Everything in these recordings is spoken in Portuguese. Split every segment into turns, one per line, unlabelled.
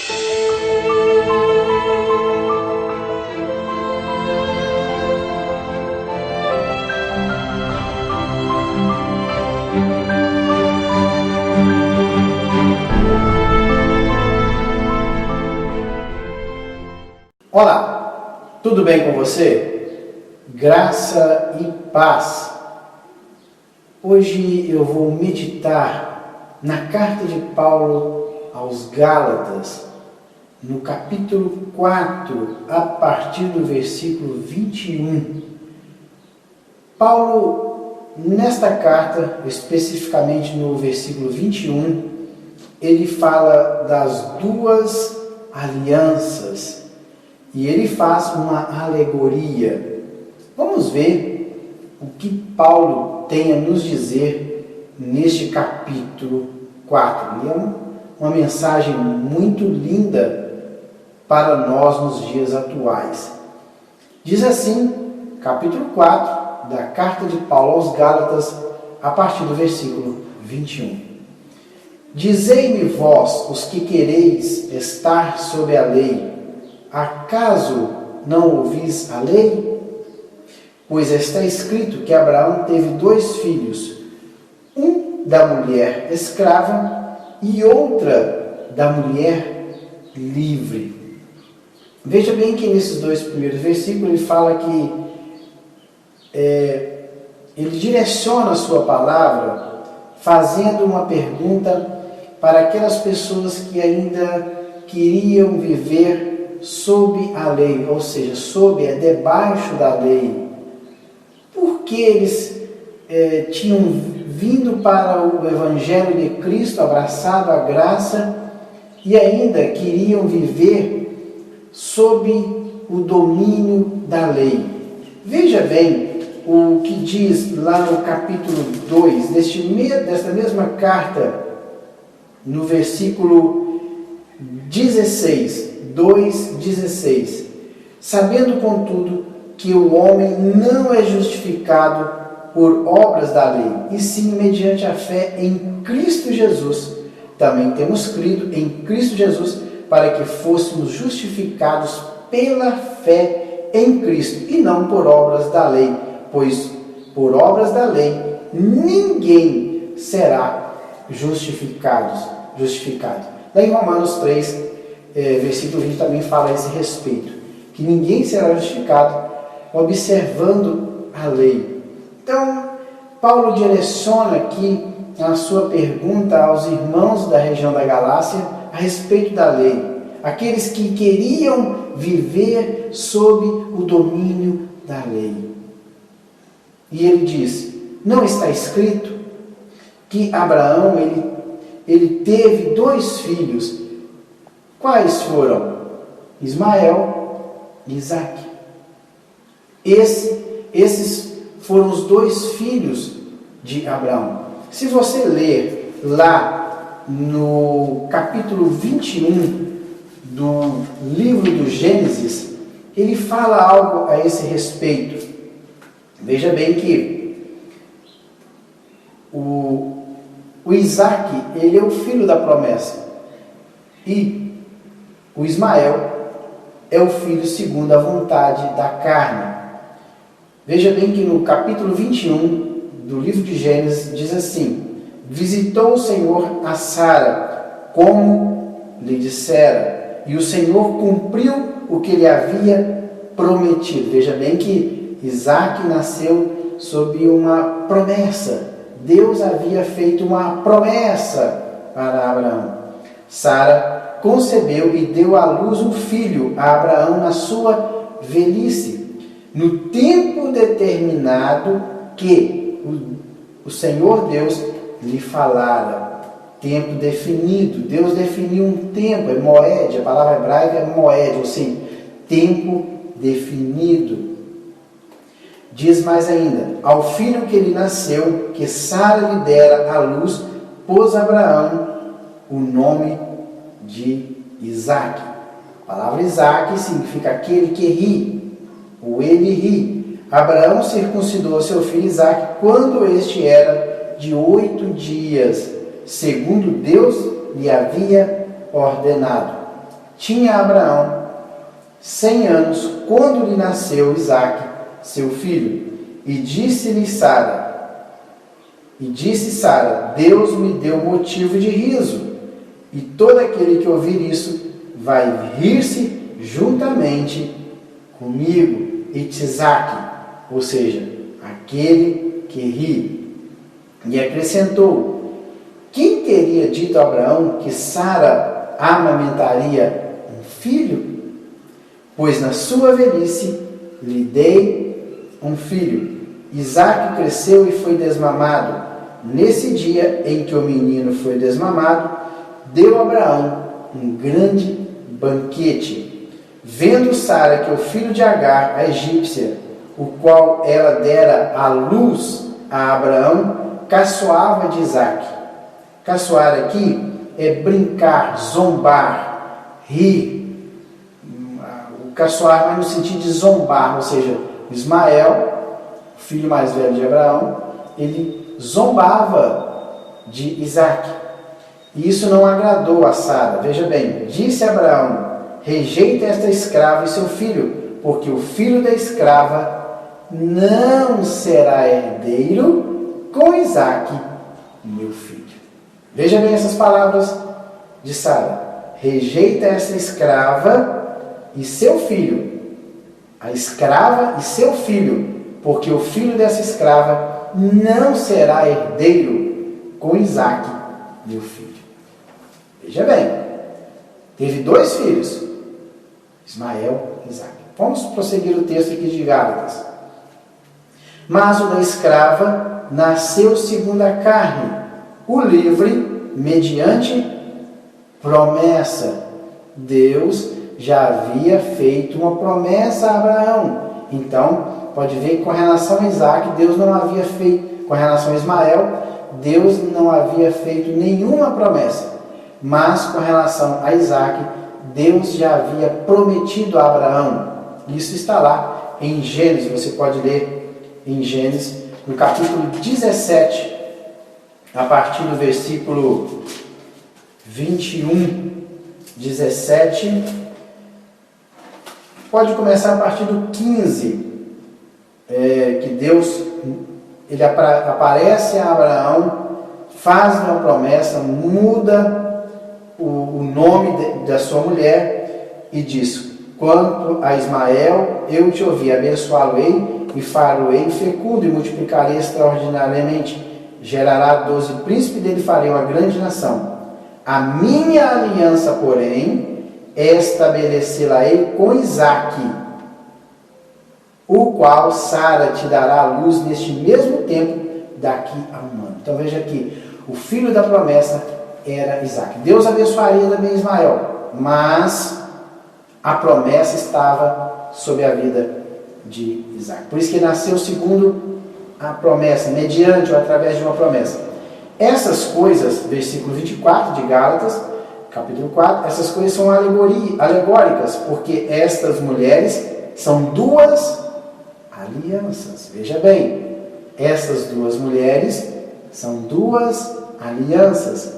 Olá, tudo bem com você? Graça e paz. Hoje eu vou meditar na carta de Paulo aos Gálatas, no capítulo 4, a partir do versículo 21. Paulo, nesta carta, especificamente no versículo 21, ele fala das duas alianças. E ele faz uma alegoria. Vamos ver o que Paulo tem a nos dizer neste capítulo 4. E é uma mensagem muito linda para nós nos dias atuais. Diz assim, capítulo 4 da carta de Paulo aos Gálatas, a partir do versículo 21. Dizei-me vós, os que quereis estar sob a lei, acaso não ouvis a lei? Pois está escrito que Abraão teve 2 filhos, um da mulher escrava e outra da mulher livre. Veja bem que nesses 2 primeiros versículos ele fala que ele direciona a sua palavra fazendo uma pergunta para aquelas pessoas que ainda queriam viver sob a lei, ou seja, debaixo da lei. Porque eles tinham vindo para o Evangelho de Cristo, abraçado a graça, e ainda queriam viver sob o domínio da lei. Veja bem o que diz lá no capítulo 2, desta mesma carta, no versículo 16, 2,16. Sabendo, contudo, que o homem não é justificado por obras da lei, e sim mediante a fé em Cristo Jesus. Também temos crido em Cristo Jesus para que fôssemos justificados pela fé em Cristo, e não por obras da lei, pois por obras da lei ninguém será justificado. Lá em Romanos 3, versículo 20 também fala a esse respeito, que ninguém será justificado observando a lei. Então, Paulo direciona aqui a sua pergunta aos irmãos da região da Galácia a respeito da lei, aqueles que queriam viver sob o domínio da lei. E ele diz, não está escrito que Abraão ele teve 2 filhos. Quais foram? Ismael e Isaque. Esses foram os 2 filhos de Abraão. Se você ler lá no capítulo 21 do livro do Gênesis, ele fala algo a esse respeito. Veja bem que o Isaque, ele é o filho da promessa. E o Ismael é o filho segundo a vontade da carne. Veja bem que no capítulo 21 do livro de Gênesis diz assim: visitou o Senhor a Sara, como lhe dissera, e o Senhor cumpriu o que lhe havia prometido. Veja bem que Isaque nasceu sob uma promessa. Deus havia feito uma promessa para Abraão. Sara concebeu e deu à luz um filho a Abraão na sua velhice, no tempo determinado que o Senhor Deus lhe falara. Tempo definido. Deus definiu um tempo, é moed, a palavra hebraica é moed, ou seja, tempo definido. Diz mais ainda, ao filho que lhe nasceu, que Sara lhe dera à luz, pôs Abraão o nome de Isaque. A palavra Isaque significa aquele que ri, ou ele ri. Abraão circuncidou seu filho Isaque quando este era de 8 dias, segundo Deus lhe havia ordenado. Tinha Abraão 100 anos quando lhe nasceu Isaque, seu filho. E disse Sara, Deus me deu motivo de riso, e todo aquele que ouvir isso vai rir-se juntamente comigo. Itzaque, ou seja, aquele que ri. E acrescentou: quem teria dito a Abraão que Sara amamentaria um filho? Pois na sua velhice lhe dei um filho. Isaque cresceu e foi desmamado. Nesse dia em que o menino foi desmamado, deu a Abraão um grande banquete. Vendo Sara que o filho de Agar, a egípcia, o qual ela dera à luz a Abraão, caçoava de Isaque. Caçoar aqui é brincar, zombar, rir. O caçoar vai no sentido de zombar, ou seja, Ismael, o filho mais velho de Abraão, ele zombava de Isaque. E isso não agradou a Sara. Veja bem, disse Abraão: rejeita esta escrava e seu filho, porque o filho da escrava não será herdeiro com Isaque, meu filho. Veja bem essas palavras de Sara: rejeita esta escrava e seu filho, a escrava e seu filho, porque o filho dessa escrava não será herdeiro com Isaque, meu filho. Veja bem, teve 2 filhos, Ismael e Isaque. Vamos prosseguir o texto aqui de Gálatas. Mas o da escrava nasceu segundo a carne, o livre mediante promessa. Deus já havia feito uma promessa a Abraão. Então, pode ver que com relação a Isaque, Deus não havia feito, com relação a Ismael, Deus não havia feito nenhuma promessa. Mas com relação a Isaque, Deus já havia prometido a Abraão. Isso está lá em Gênesis, você pode ler em Gênesis, no capítulo 17, a partir do versículo 21, 17, pode começar a partir do 15, que Deus ele aparece a Abraão, faz uma promessa, muda o nome da sua mulher e diz: quanto a Ismael, eu te ouvi, abençoá-lo-ei e far-o-ei fecundo e multiplicarei extraordinariamente. Gerará 12 príncipes, dele farei uma grande nação. A minha aliança, porém, estabelecê-la-ei com Isaque, o qual Sara te dará à luz neste mesmo tempo, daqui a um ano. Então veja aqui, o filho da promessa era Isaque. Deus abençoaria também Ismael, mas a promessa estava sobre a vida de Isaque. Por isso que nasceu segundo a promessa, mediante ou através de uma promessa. Essas coisas, versículo 24 de Gálatas, capítulo 4, essas coisas são alegóricas, porque estas mulheres são 2 alianças. Veja bem, essas 2 mulheres são 2 alianças.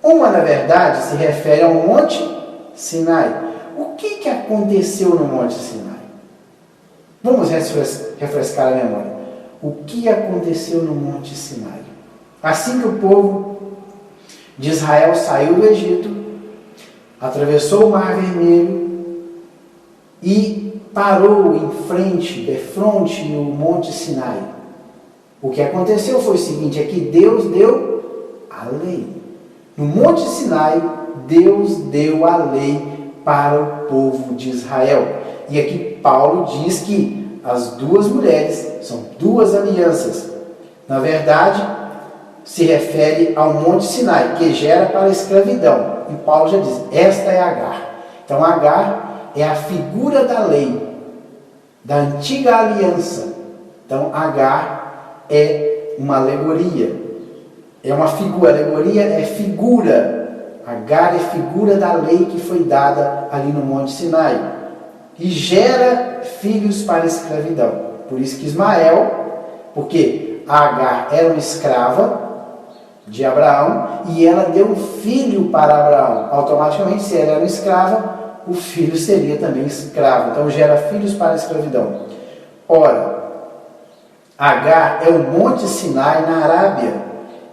Uma, na verdade, se refere ao Monte Sinai. O que aconteceu no Monte Sinai? Vamos refrescar a memória. O que aconteceu no Monte Sinai? Assim que o povo de Israel saiu do Egito, atravessou o Mar Vermelho e parou em frente, defronte o Monte Sinai. O que aconteceu foi o seguinte, é que Deus deu a lei. No Monte Sinai, Deus deu a lei para o povo de Israel. E aqui Paulo diz que as 2 mulheres são 2 alianças. Na verdade, se refere ao Monte Sinai, que gera para a escravidão. E Paulo já diz, esta é Agar. Então Agar é a figura da lei, da antiga aliança. Então Agar é uma alegoria. É uma figura, alegoria é figura. Agar é figura da lei que foi dada ali no Monte Sinai. E gera filhos para a escravidão. Por isso que Ismael, porque Agar era uma escrava de Abraão, e ela deu um filho para Abraão. Automaticamente, se ela era uma escrava, o filho seria também escravo. Então gera filhos para a escravidão. Ora, Agar é o Monte Sinai na Arábia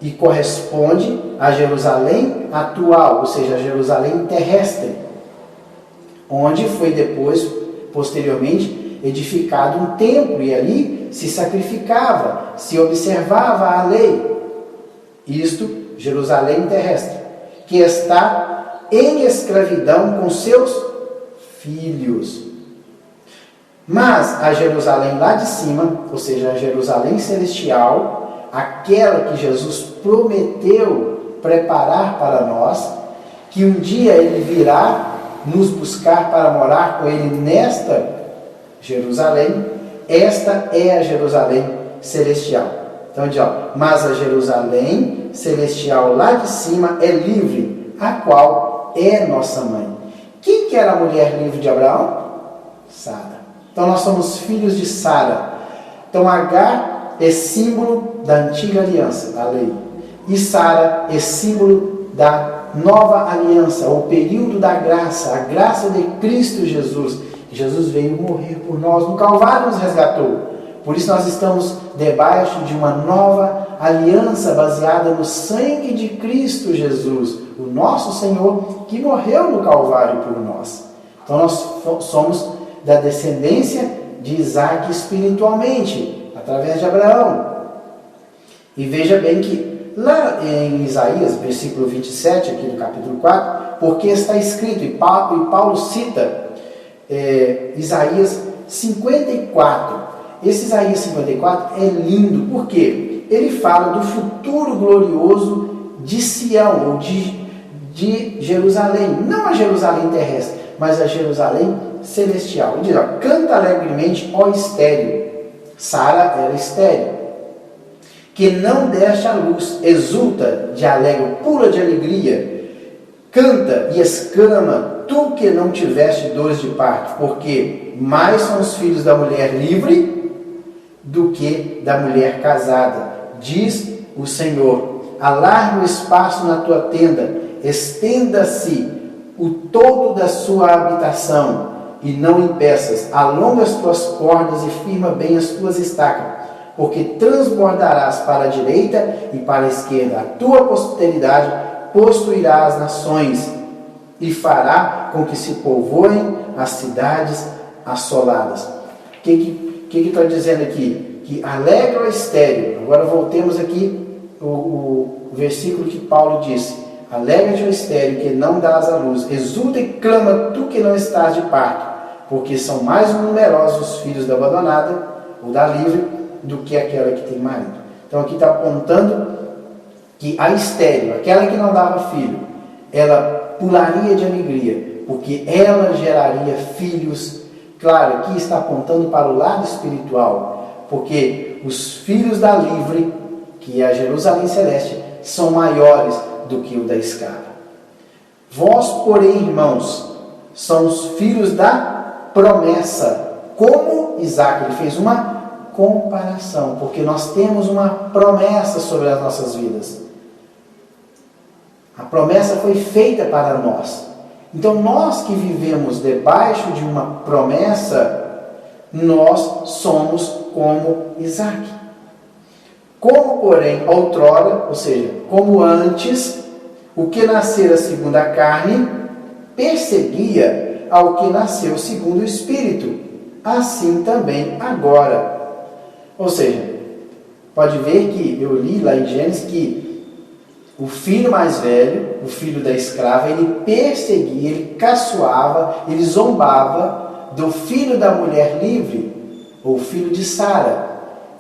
e corresponde a Jerusalém atual, ou seja, a Jerusalém terrestre, onde foi depois, posteriormente, edificado um templo e ali se sacrificava, se observava a lei. Isto, Jerusalém terrestre, que está em escravidão com seus filhos. Mas a Jerusalém lá de cima, ou seja, a Jerusalém celestial, aquela que Jesus prometeu preparar para nós, que um dia Ele virá nos buscar para morar com Ele nesta Jerusalém, esta é a Jerusalém celestial. Então diz, mas a Jerusalém celestial lá de cima é livre, a qual é nossa mãe. Quem que era a mulher livre de Abraão? Sara. Então nós somos filhos de Sara. Então Agar é símbolo da antiga aliança, a lei. E Sara é símbolo da nova aliança, o período da graça, a graça de Cristo Jesus. Jesus veio morrer por nós, no Calvário nos resgatou. Por isso nós estamos debaixo de uma nova aliança baseada no sangue de Cristo Jesus, o nosso Senhor, que morreu no Calvário por nós. Então nós somos da descendência de Isaac espiritualmente, através de Abraão. E veja bem que lá em Isaías, versículo 27, aqui do capítulo 4, porque está escrito, e Paulo cita Isaías 54. Esse Isaías 54 é lindo, porque ele fala do futuro glorioso de Sião, ou de Jerusalém. Não a Jerusalém terrestre, mas a Jerusalém celestial. Ele diz, canta alegremente, ó estéril. Sara era estéril, que não deste a luz, exulta de alegre, pula de alegria, canta e exclama, tu que não tiveste dores de parto, porque mais são os filhos da mulher livre do que da mulher casada, diz o Senhor. Alargue o espaço na tua tenda, estenda-se o todo da sua habitação, e não impeças, alonga as tuas cordas e firma bem as tuas estacas, porque transbordarás para a direita e para a esquerda, a tua posteridade possuirá as nações, e fará com que se povoem as cidades assoladas. O que está dizendo aqui? Que alegra o estéril. Agora voltemos aqui o versículo que Paulo disse: alegra-te, o estéril, que não dás à luz, exulta e clama, tu que não estás de parto, porque são mais numerosos os filhos da abandonada, ou da livre, do que aquela que tem marido. Então aqui está apontando que a estéril, aquela que não dava filho, ela pularia de alegria, porque ela geraria filhos. Claro, aqui está apontando para o lado espiritual, porque os filhos da livre, que é a Jerusalém celeste, são maiores do que o da escrava. Vós, porém, irmãos, são os filhos da promessa, como Isaac. Ele fez uma comparação, porque nós temos uma promessa sobre as nossas vidas. A promessa foi feita para nós. Então, nós que vivemos debaixo de uma promessa, nós somos como Isaac. Como, porém, outrora, ou seja, como antes, o que nascera segundo a carne, perseguia ao que nasceu segundo o Espírito. Assim também agora. Ou seja, pode ver que eu li lá em Gênesis que o filho mais velho, o filho da escrava, ele perseguia, ele caçoava, ele zombava do filho da mulher livre, ou filho de Sara.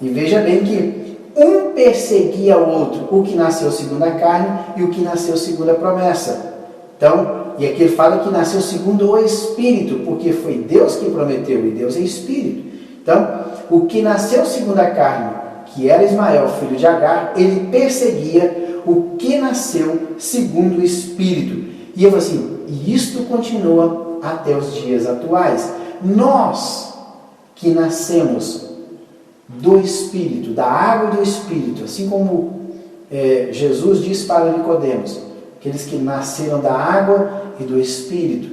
E veja bem que um perseguia o outro, o que nasceu segundo a carne e o que nasceu segundo a promessa. Então, e aqui ele fala que nasceu segundo o Espírito, porque foi Deus que prometeu, e Deus é Espírito. Então, o que nasceu segundo a carne, que era Ismael, filho de Agar, ele perseguia o que nasceu segundo o Espírito. E eu falo assim, e isto continua até os dias atuais. Nós que nascemos do Espírito, da água do Espírito, assim como Jesus disse para Nicodemos, aqueles que nasceram da água e do Espírito,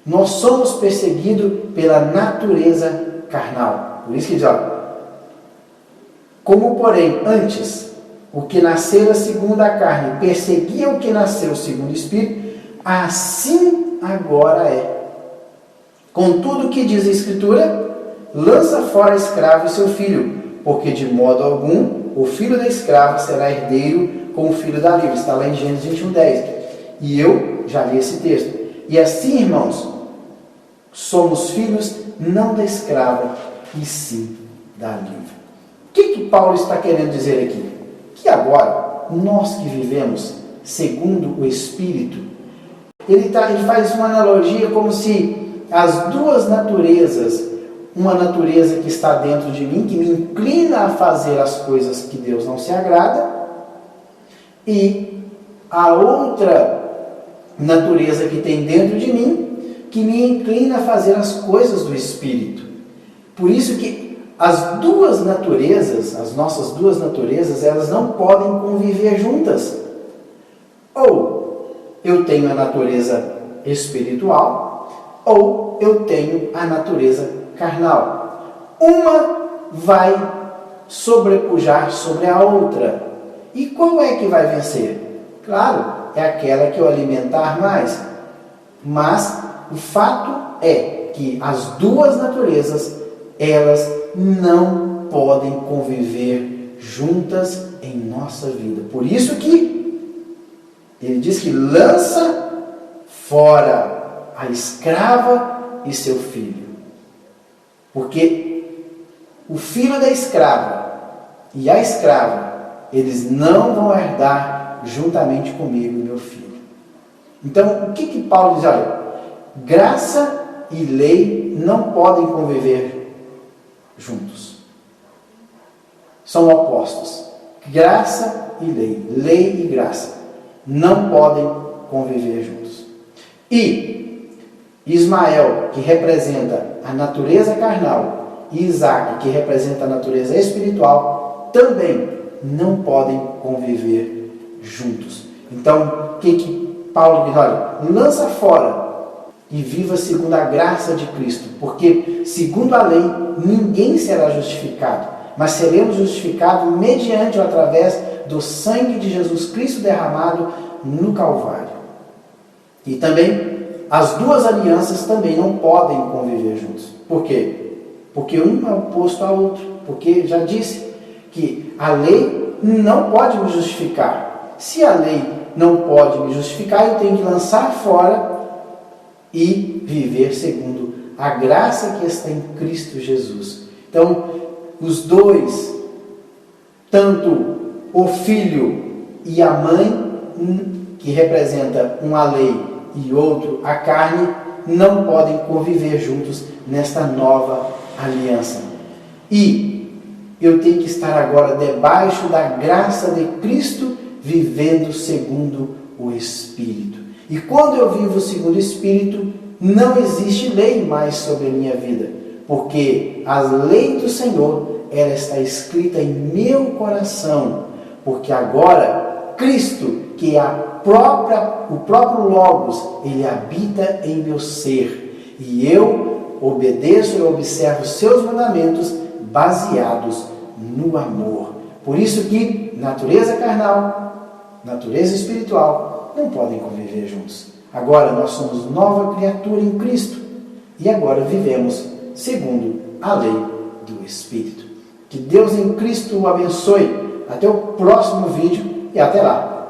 Nós somos perseguidos pela natureza carnal. Por isso que diz, olha, como porém antes o que nascera segundo a carne perseguia o que nasceu segundo o Espírito, assim agora é. Contudo, o que diz a Escritura? Lança fora a escravo e seu filho, porque de modo algum o filho da escrava será herdeiro com o filho da livre. Está lá em Gênesis 21:10. E eu já li esse texto. E assim, irmãos, somos filhos não da escrava, e sim da livre. O que Paulo está querendo dizer aqui? Que agora, nós que vivemos segundo o Espírito, ele faz uma analogia como se as duas naturezas, uma natureza que está dentro de mim, que me inclina a fazer as coisas que Deus não se agrada, e a outra natureza que tem dentro de mim, que me inclina a fazer as coisas do Espírito. Por isso que as duas naturezas, as nossas duas naturezas, elas não podem conviver juntas. Ou eu tenho a natureza espiritual, ou eu tenho a natureza carnal. Uma vai sobrepujar sobre a outra. E qual é que vai vencer? Claro, é aquela que eu alimentar mais. Mas o fato é que as duas naturezas, elas não podem conviver juntas em nossa vida. Por isso que ele diz que lança fora a escrava e seu filho. Porque o filho da escrava e a escrava, eles não vão herdar juntamente comigo, meu filho. Então, o que Paulo diz? Olha, graça e lei não podem conviver juntos. São opostos. Graça e lei. Lei e graça não podem conviver juntos. E Ismael, que representa a natureza carnal, e Isaac, que representa a natureza espiritual, também não podem conviver juntos. Então, o que Paulo diz? Olha, lança fora e viva segundo a graça de Cristo, porque segundo a lei ninguém será justificado, mas seremos justificados mediante ou através do sangue de Jesus Cristo derramado no Calvário. E também as duas alianças também não podem conviver juntos. Por quê? Porque um é oposto ao outro. Porque já disse que a lei não pode me justificar. Se a lei não pode me justificar, eu tenho que lançar fora e viver segundo a graça que está em Cristo Jesus. Então, os dois, tanto o filho e a mãe, que representa um a lei e outro a carne, não podem conviver juntos nesta nova aliança. E eu tenho que estar agora debaixo da graça de Cristo, vivendo segundo o Espírito. E quando eu vivo segundo o Espírito, não existe lei mais sobre a minha vida, porque a lei do Senhor, ela está escrita em meu coração, porque agora Cristo, que é o próprio Logos, ele habita em meu ser, e eu obedeço e observo seus mandamentos baseados no amor. Por isso que natureza carnal, natureza espiritual não podem conviver juntos. Agora nós somos nova criatura em Cristo e agora vivemos segundo a lei do Espírito. Que Deus em Cristo o abençoe. Até o próximo vídeo e até lá.